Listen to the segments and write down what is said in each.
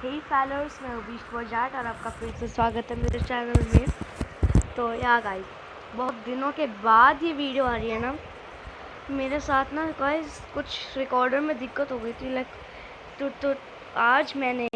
हे फैलर्स, मैं अभीश वजाट और आपका फिर से स्वागत है मेरे चैनल में। तो या गाइस, बहुत दिनों के बाद ये वीडियो आ रही है ना। मेरे साथ ना गाइस कुछ रिकॉर्डर में दिक्कत हो गई थी तो आज मैंने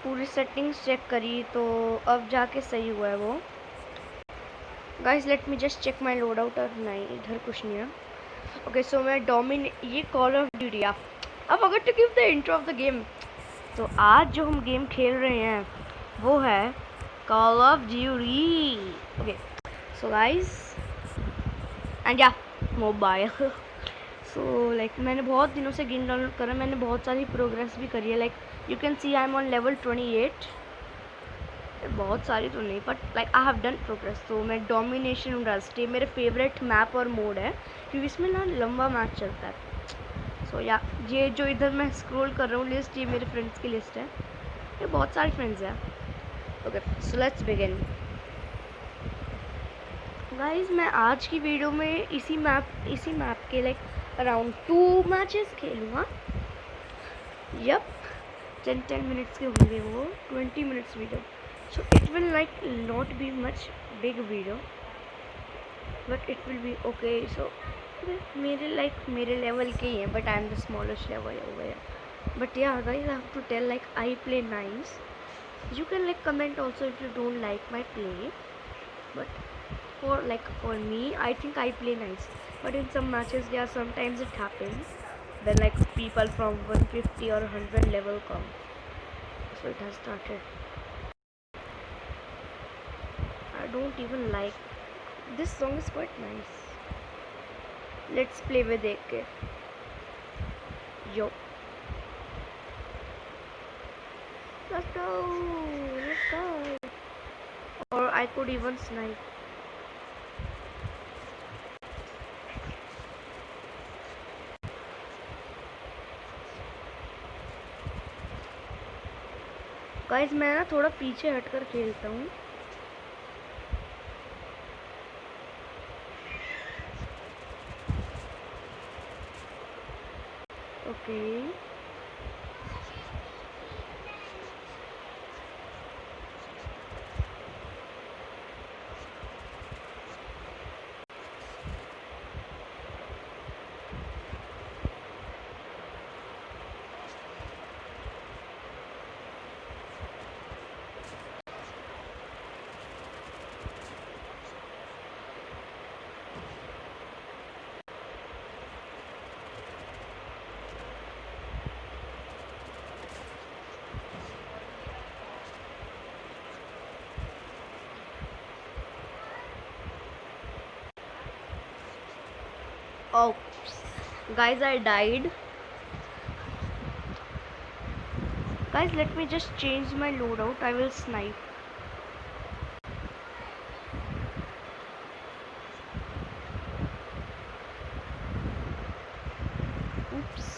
पूरी सेटिंग्स चेक करी तो अब जाके सही हुआ है वो। Guys let me just check my loadout. और नहीं, इधर कुछ नहीं है। ओके सो मैं ये कॉल ऑफ ड्यूटी अब अगर to give the intro of the game. तो आज जो हम गेम खेल रहे हैं वो है call of duty. Okay so guys and या मोबाइल सो मैंने बहुत दिनों से गेम डाउनलोड करा। मैंने बहुत सारी प्रोग्रेस भी करी है। You can see I am on level 28। बहुत सारी तो नहीं but I have done progress. तो मैं डोमिनेशन रस्ट मेरे फेवरेट मैप और मोड है क्योंकि इसमें ना लंबा मैच चलता है। सो या ये जो इधर मैं स्क्रॉल कर रहा हूँ लिस्ट, ये मेरे फ्रेंड्स की लिस्ट है। ये बहुत सारे फ्रेंड्स हैं। Okay so let's begin guys. मैं आज की वीडियो में इसी मैप के अराउंड 2 मैचेस खेलूँगा। यप 10 मिनट्स के होंगे वो, 20 minutes video. So it will not be much big video but it will be okay. So मेरे लेवल के ही हैं but I am the smallest level over here. But yeah guys, I have to tell I play nice. You can comment also if you don't like my play. But for me, I think I play nice. But in some matches, yeah, sometimes it happens when people from 150 or 100 level come. So it has started. I don't even like this song. Is quite nice. Let's play with AK. Yo. Let's go. Or I could even snipe. Guys मैं ना थोड़ा पीछे हटकर खेलता हूँ। Okay oops guys, I died. Guys let me just change my loadout. I will snipe. Oops.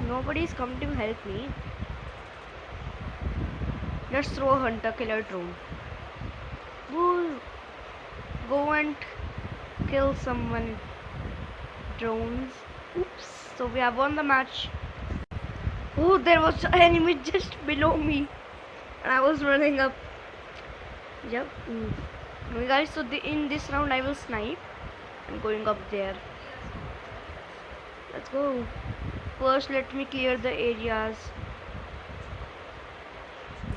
Nobody is coming to help me. Let's throw a hunter killer drone. Woo! Go and kill someone. Drones. Oops. So we have won the match. Oh, there was an enemy just below me. And I was running up. Yep. Okay, guys, so in this round I will snipe. I'm going up there. Let's go. First, let me clear the areas.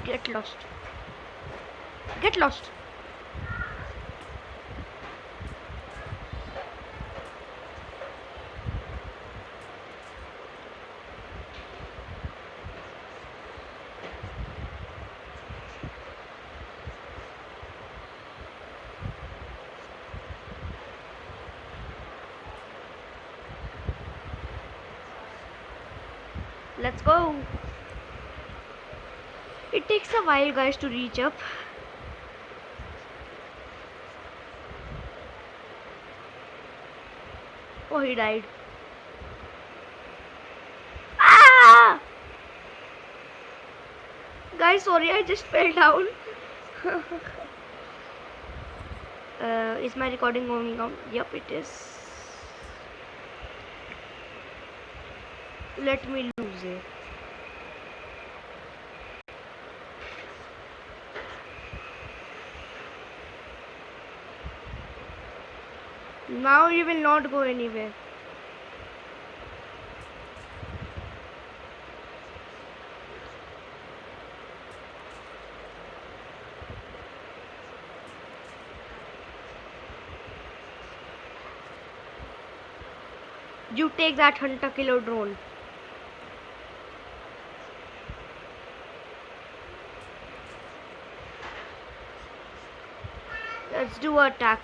Get lost. Get lost. let's go. It takes a while, guys, to reach up. Oh, he died. Ah! Guys, sorry, I just fell down. Is my recording going on? Yep, it is. Let me lose it. Now you will not go anywhere. You take that hunter killer drone. Let's do an attack.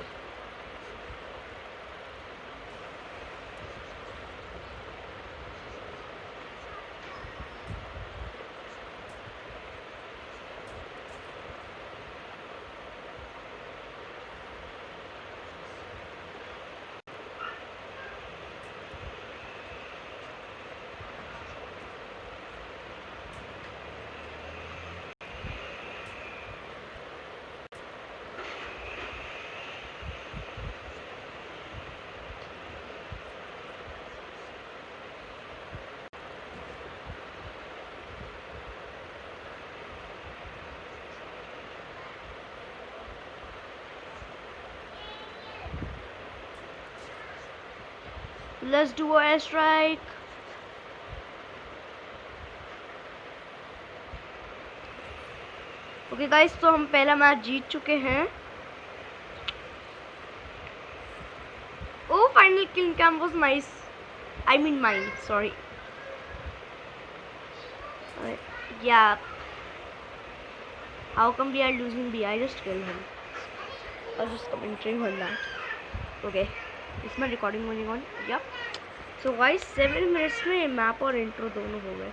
Let's do an airstrike. Okay guys, तो हम पहला match जीत चुके हैं. Oh, final kill cam was nice. I mean mine, sorry. Yeah. How come we are losing B? I just killed him. I was just commenting on that. Okay. Is my recording going on? Yep. So guys, 7 minutes में map और intro दोनों हो गए.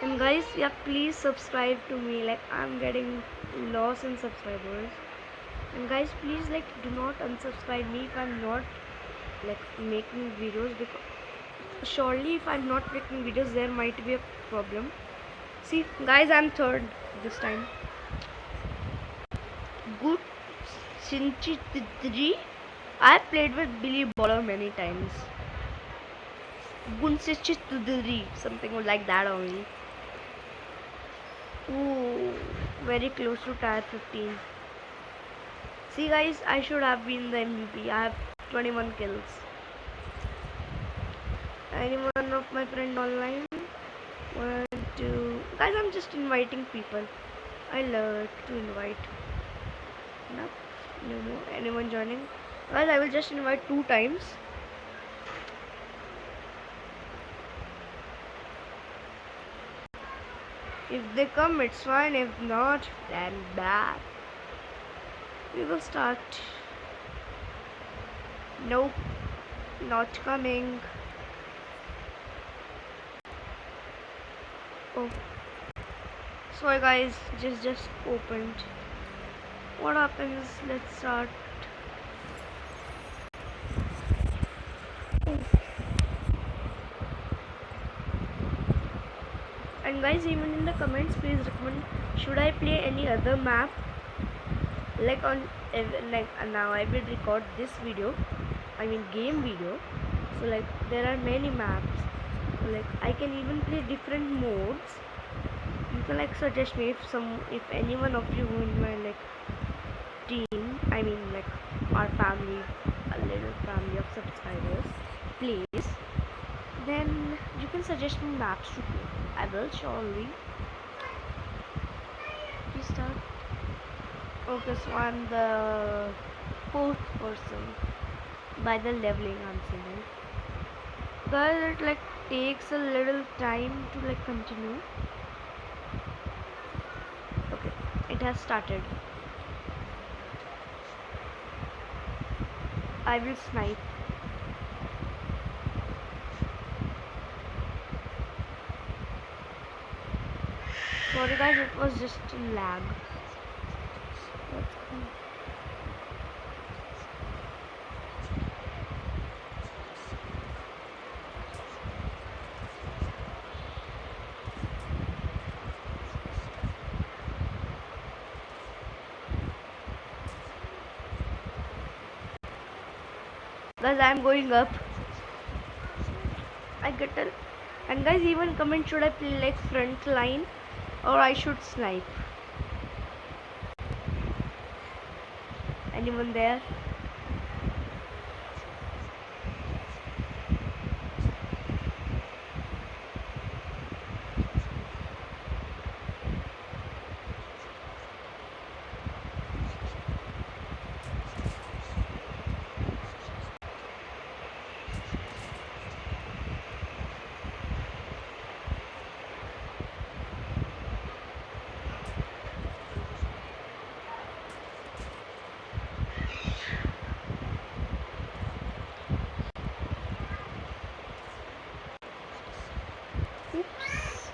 And guys, yeah, please subscribe to me. Like, I'm getting lost in subscribers. And guys, please, like, do not unsubscribe me if I'm not like making videos, because surely if I'm not making videos there might be a problem. See guys, I'm third this time. Good Sinchi 3. I played with Billy Baller many times. Gunsichi 3, something like that only. Ooh, very close to tier 15. See guys, I should have been the MVP. I have 21 kills. Anyone of my friend online? 1, 2. Guys, I'm just inviting people. I love to invite. No more. Anyone joining? Guys, I will just invite 2 times. If they come, it's fine. If not, then bad. We will start. Nope, not coming. Oh, sorry guys, just opened. What happens? Let's start. And guys, even in the comments, please recommend should I play any other map. Like now I will record this video, I mean game video. So like there are many maps. So, like I can even play different modes. You can like suggest me if any one of you in my like team, I mean like our family, a little family of subscribers, please, then you can suggest me maps to play. I will surely. Please start. Okay, so I'm the 4th person by the leveling I'm saying. Guys, it like takes a little time to like continue. Okay, it has started. I will snipe. Sorry guys, it was just lag. Guys, I'm going up. I get it. And guys, even comment, should I play like front line or I should snipe? Anyone there? Oops.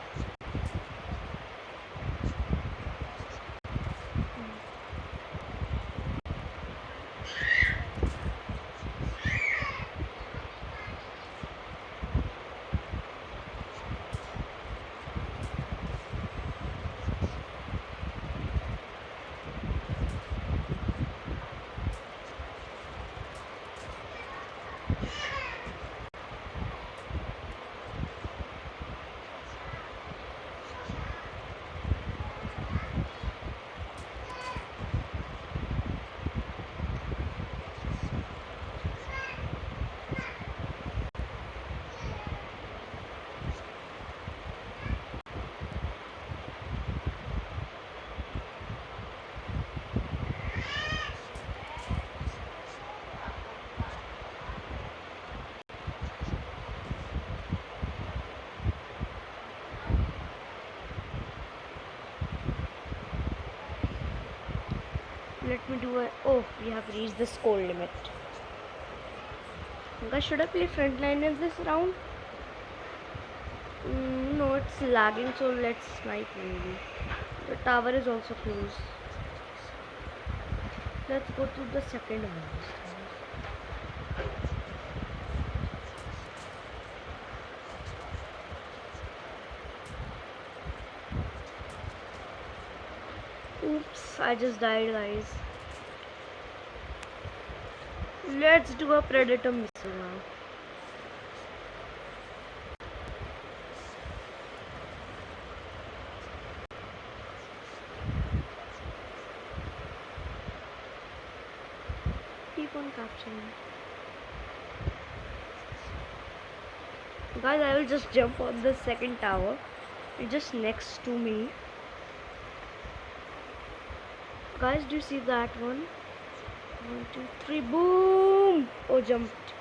Let me do a. Oh, we have reached the score limit. Guys, should I play frontline in this round? No, it's lagging, so let's snipe maybe. The tower is also close. Let's go to the second one this time. Oops, I just died, guys. Let's do a predator missile now. Keep on capturing. Guys, I will just jump on the second tower. It's just next to me. Guys, do you see that one? 1, 2, 3, boom! Oh, jumped.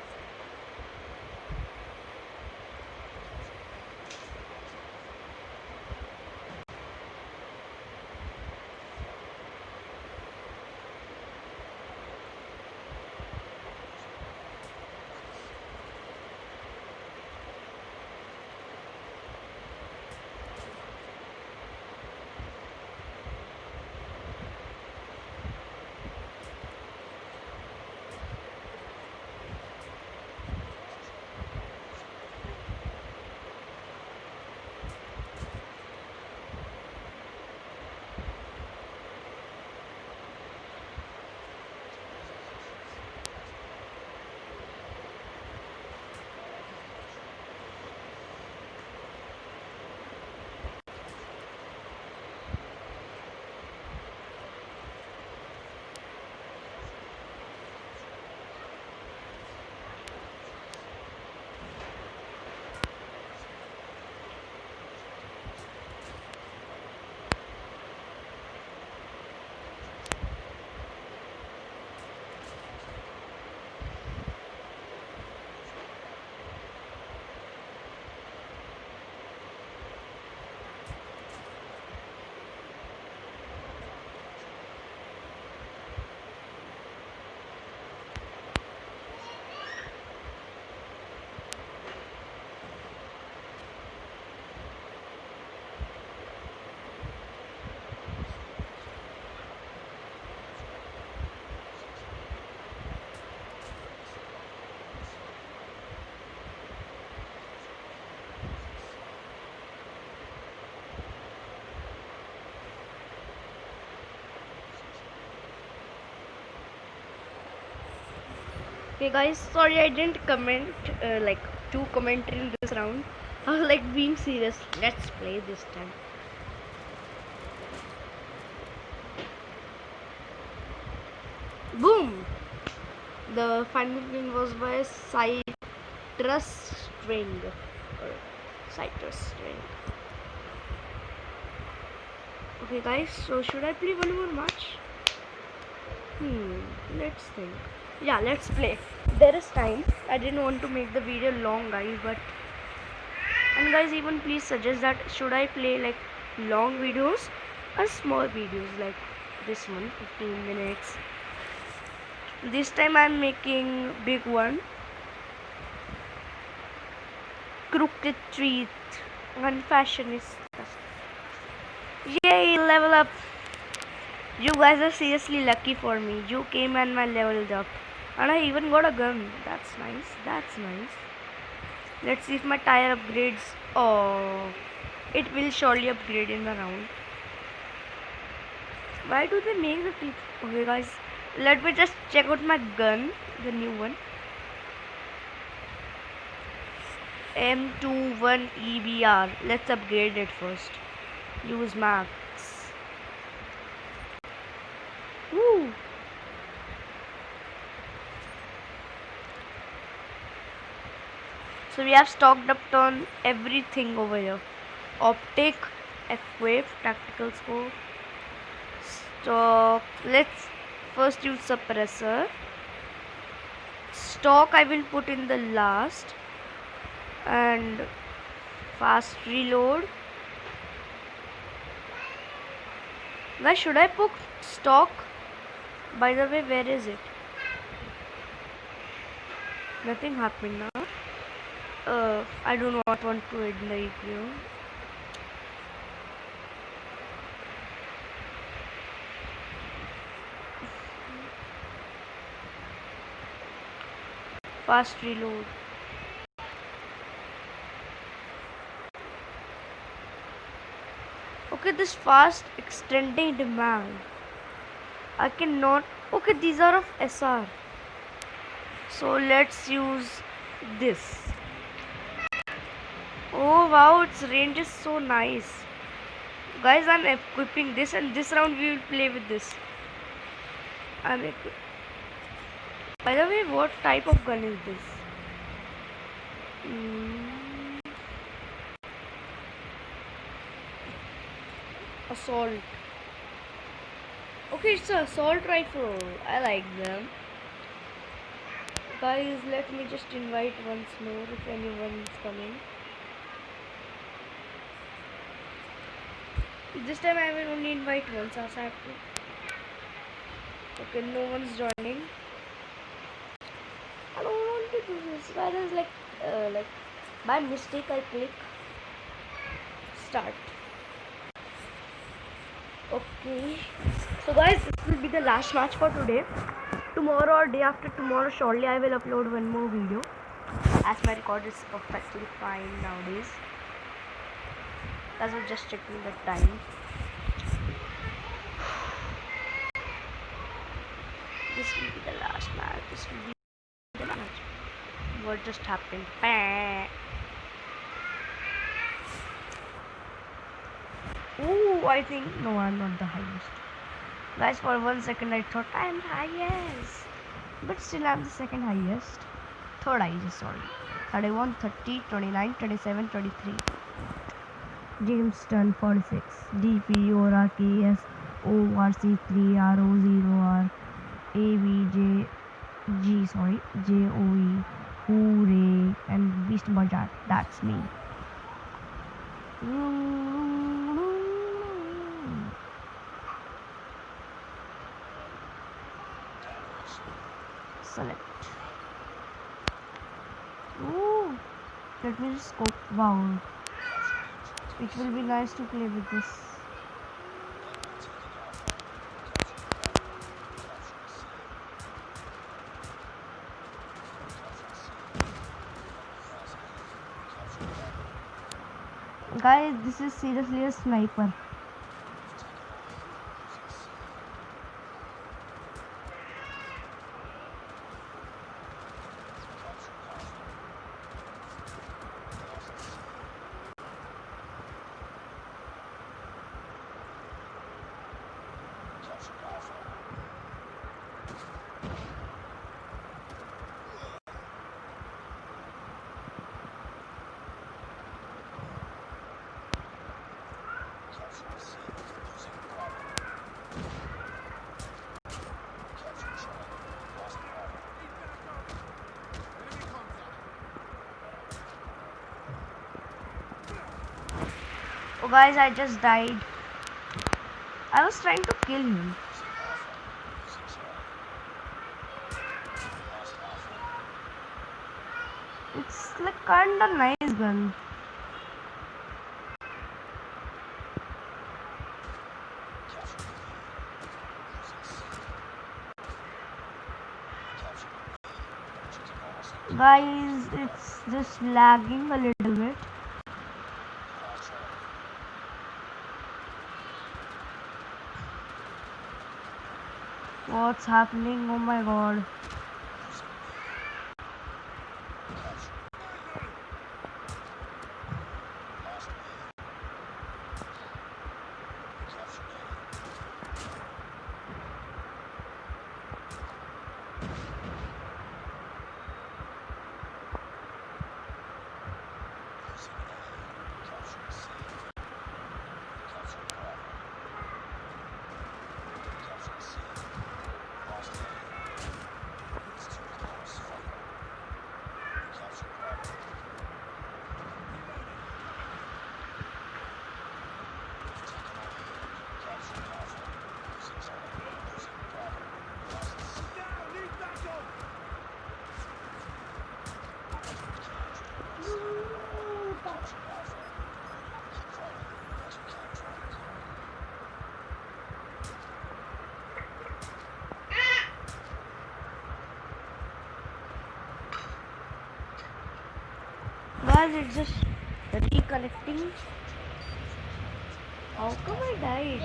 Okay, guys, sorry I didn't comment like do commentary in this round. I was like being serious. Let's play this time. Boom! The final win was by Citrus String or Citrus String. Okay, guys. So should I play one more match? Let's think. Yeah, let's play. There is time. I didn't want to make the video long, guys, but and guys, even please suggest that should I play like long videos or small videos like this one, 15 minutes. This time I'm making big one. Crooked treat and fashionista. Yay, level up. You guys are seriously lucky for me. You came and my leveled up. And I even got a gun. That's nice. That's nice. Let's see if my tire upgrades. Oh, it will surely upgrade in the round. Why do they make the people? Okay, guys, let me just check out my gun, the new one. M21 EBR. Let's upgrade it first. Use max. Woo! So we have stocked up on everything over here. Optic, equip, tactical scope. Stock. Let's first use suppressor. Stock I will put in the last. And fast reload. Guys, should I put stock? By the way, where is it? Nothing happened now. I do not want to end the video. Fast reload. Okay, this fast extending demand. I cannot. Okay, these are of SR. So let's use this. Oh wow, its range is so nice. Guys, I'm equipping this, and this round we will play with this. By the way, what type of gun is this? Assault. Okay, it's an assault rifle. I like them. Guys, let me just invite once more if anyone is coming. This time I will only invite once, as I have to. Okay, no one's joining. I don't want to do this. Why does like by mistake I click start. Okay. So guys, this will be the last match for today. Tomorrow or day after tomorrow, shortly I will upload one more video, as my record is perfectly fine nowadays. As we're just checking the time. This will be the last match. This will be the match. What just happened? Oh, I think no, I'm not the highest. Guys, for 1 second I thought I'm highest, but still I'm the second highest. Third highest, sorry. 31, 30, 29, 27, 33. James Dunn 46. DP ORKS ORC3 RO0R AVJ G sorry JOE Hooray and Beast Bajat. That's me. Select. Ooh, let me just scope. Wow, it will be nice to play with this. Guys, this is seriously a sniper. Oh guys, I just died. I was trying to kill him. It's like kinda nice gun. Guys, it's just lagging a little bit. What's happening? Oh my god. Guys, it's just reconnecting. How come I died?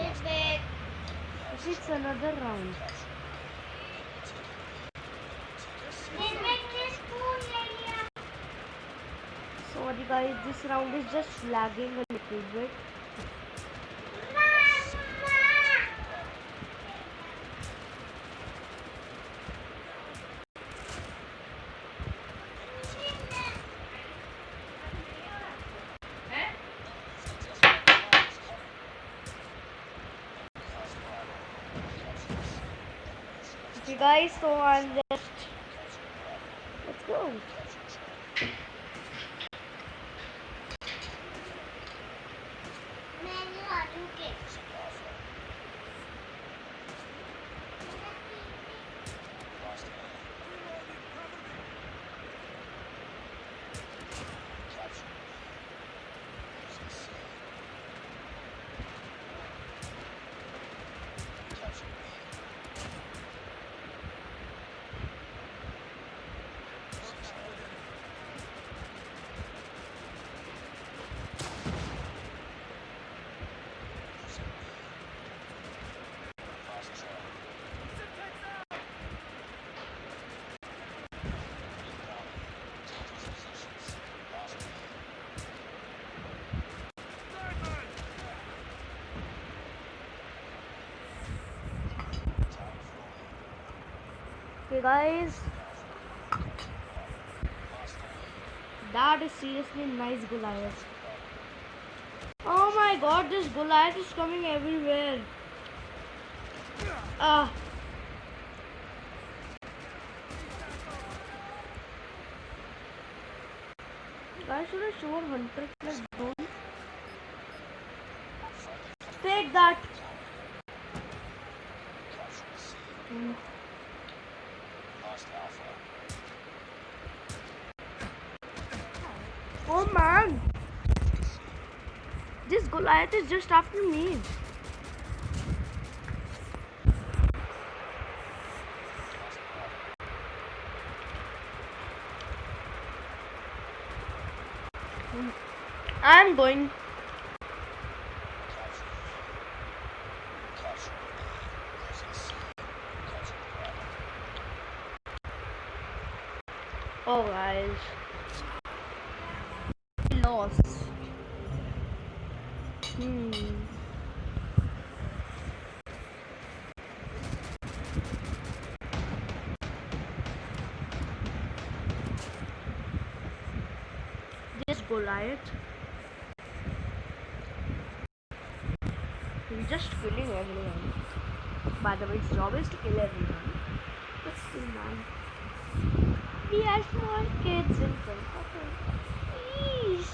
It's another round. Sorry guys, this round is just lagging a little bit. Okay guys, so I'm just... Let's go. Okay guys, that is seriously nice Goliath. Oh my god, this Goliath is coming everywhere. Ah. Guys, should I show 100 plus drone? Take that. Oh man, this Goliath is just after me. I'm going. Oh guys, we lost. This Goliath, he's just killing everyone. By the way, his job is to kill everyone. But still, man, we are small kids in front of him. Please.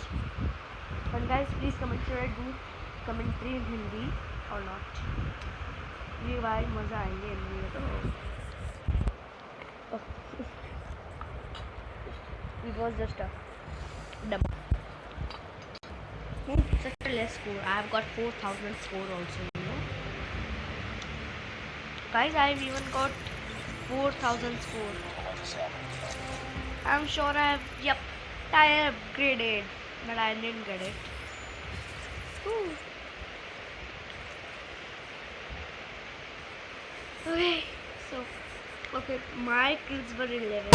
And guys, please comment, should I do commentary in Hindi और not. ये भाई मज़ा आएंगे हिंदी में तो। It was just a double. Such a less score. I have got 4,000 score also, you know. Guys, I have even got 4,000 score. I'm sure I have, yep, I upgraded, but I didn't get it. Whew. Okay, so, okay, my kills were 11.